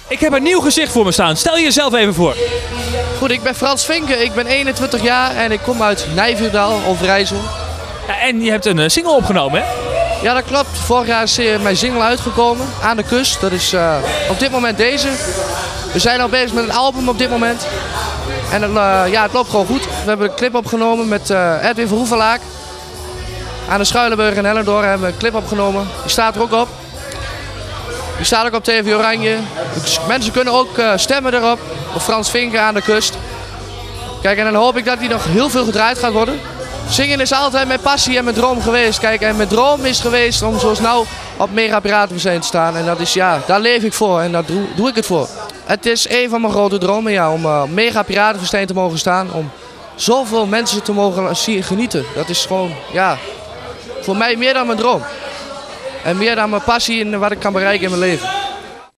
Ik heb een nieuw gezicht voor me staan. Stel je jezelf even voor. Goed, ik ben Frans Vinken, ik ben 21 jaar en ik kom uit Nijverdal, Overijssel. Ja, en je hebt een single opgenomen, hè? Ja, dat klopt. Vorig jaar is mijn single uitgekomen, Aan de Kust. Dat is op dit moment deze. We zijn al bezig met een album op dit moment. En ja, het loopt gewoon goed. We hebben een clip opgenomen met Edwin van Roevelaak. Aan de Schuilenburg in Hellendoorn hebben we een clip opgenomen. Die staat er ook op. Die staat ook op TV Oranje. Dus mensen kunnen ook stemmen erop. Op Frans Vinken, Aan de Kust. Kijk, en dan hoop ik dat die nog heel veel gedraaid gaat worden. Zingen is altijd mijn passie en mijn droom geweest. Kijk, en mijn droom is geweest om zoals nou op Mega Piratenmuseum te staan. En dat is, ja, daar leef ik voor en daar doe ik het voor. Het is een van mijn grote dromen, ja, om Mega Piratenmuseum te mogen staan. Om zoveel mensen te mogen genieten. Dat is gewoon, ja, voor mij meer dan mijn droom. En meer dan mijn passie en wat ik kan bereiken in mijn leven.